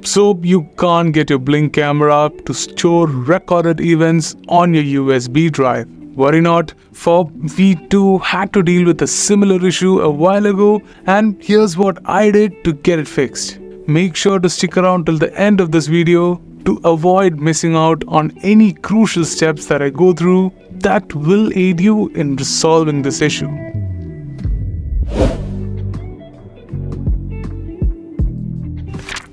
So you can't get your Blink camera to store recorded events on your USB drive. Worry not, for we too had to deal with a similar issue a while ago, and here's what I did to get it fixed. Make sure to stick around till the end of this video to avoid missing out on any crucial steps that I go through that will aid you in resolving this issue.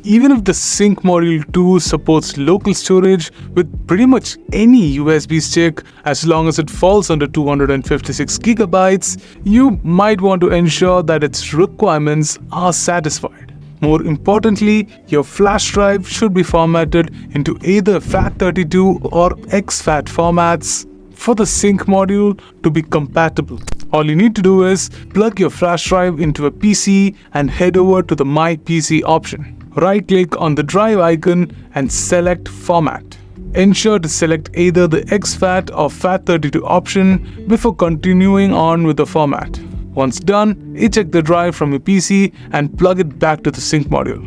Even if the Sync Module 2 supports local storage with pretty much any USB stick, as long as it falls under 256 gigabytes, you might want to ensure that its requirements are satisfied. More importantly, your flash drive should be formatted into either FAT32 or exFAT formats for the Sync module to be compatible. All you need to do is plug your flash drive into a PC and head over to the My PC option. Right-click on the drive icon and select Format. Ensure to select either the exFAT or FAT32 option before continuing on with the format. Once done, eject the drive from your PC and plug it back to the Sync module.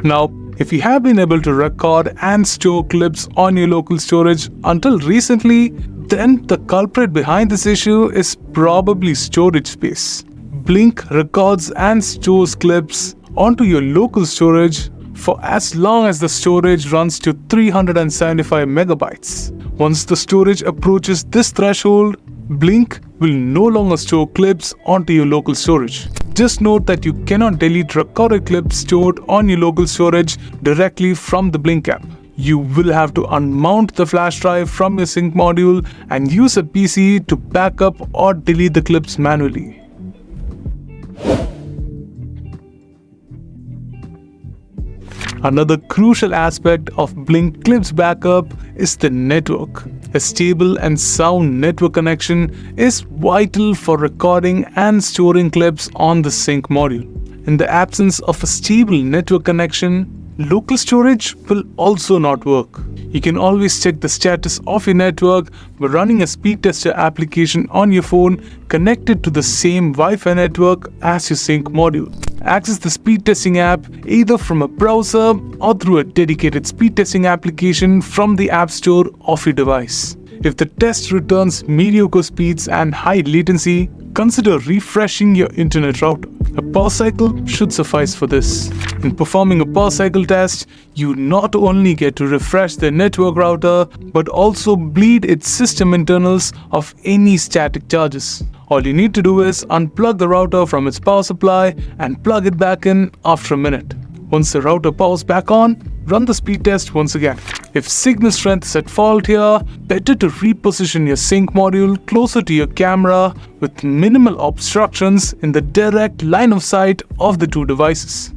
Now, if you have been able to record and store clips on your local storage until recently, then the culprit behind this issue is probably storage space. Blink records and stores clips onto your local storage for as long as the storage runs to 375 megabytes. Once the storage approaches this threshold, Blink will no longer store clips onto your local storage. Just note that you cannot delete recorded clips stored on your local storage directly from the Blink app. You will have to unmount the flash drive from your Sync module and use a PC to back up or delete the clips manually. Another crucial aspect of Blink Clips backup is the network. A stable and sound network connection is vital for recording and storing clips on the Sync module. In the absence of a stable network connection, local storage will also not work. You can always check the status of your network by running a speed tester application on your phone connected to the same Wi-Fi network as your Sync module. Access the speed testing app either from a browser or through a dedicated speed testing application from the App Store of your device. If the test returns mediocre speeds and high latency, consider refreshing your internet router. A power cycle should suffice for this. In performing a power cycle test, you not only get to refresh the network router, but also bleed its system internals of any static charges. All you need to do is unplug the router from its power supply and plug it back in after a minute. Once the router powers back on, run the speed test once again. If signal strength is at fault here, better to reposition your Sync module closer to your camera with minimal obstructions in the direct line of sight of the two devices.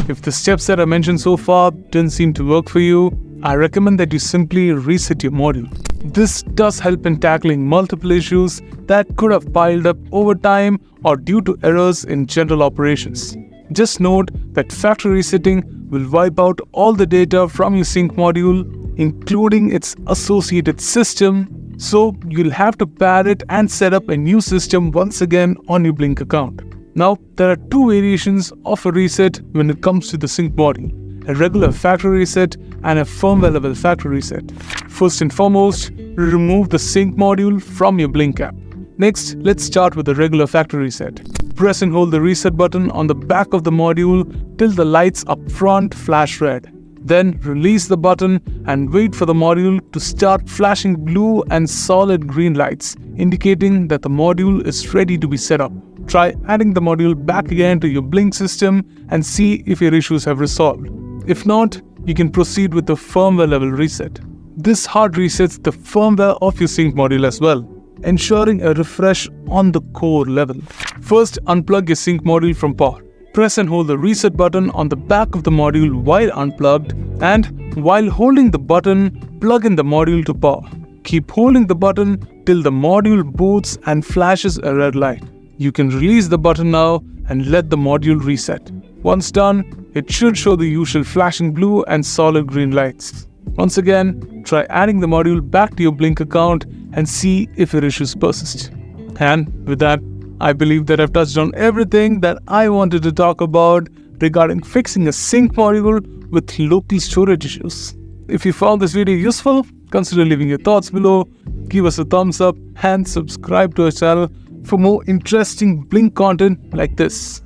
If the steps that I mentioned so far didn't seem to work for you, I recommend that you simply reset your module. This does help in tackling multiple issues that could have piled up over time or due to errors in general operations. Just note that factory resetting will wipe out all the data from your Sync module, including its associated system, so you'll have to pair it and set up a new system once again on your Blink account. Now, there are two variations of a reset when it comes to the Sync module: a regular factory reset and a firmware level factory reset. First and foremost, remove the Sync module from your Blink app. Next, let's start with the regular factory reset. Press and hold the reset button on the back of the module till the lights up front flash red. Then release the button and wait for the module to start flashing blue and solid green lights, indicating that the module is ready to be set up. Try adding the module back again to your Blink system and see if your issues have resolved. If not, you can proceed with the firmware level reset. This hard resets the firmware of your Sync module as well, ensuring a refresh on the core level. First, unplug your Sync module from power. Press and hold the reset button on the back of the module while unplugged, and while holding the button, plug in the module to power. Keep holding the button till the module boots and flashes a red light. You can release the button now and let the module reset. Once done, it should show the usual flashing blue and solid green lights. Once again, try adding the module back to your Blink account and see if your issues persist. And with that, I believe that I've touched on everything that I wanted to talk about regarding fixing a sync module with local storage issues. If you found this video useful, consider leaving your thoughts below, give us a thumbs up and subscribe to our channel for more interesting Blink content like this.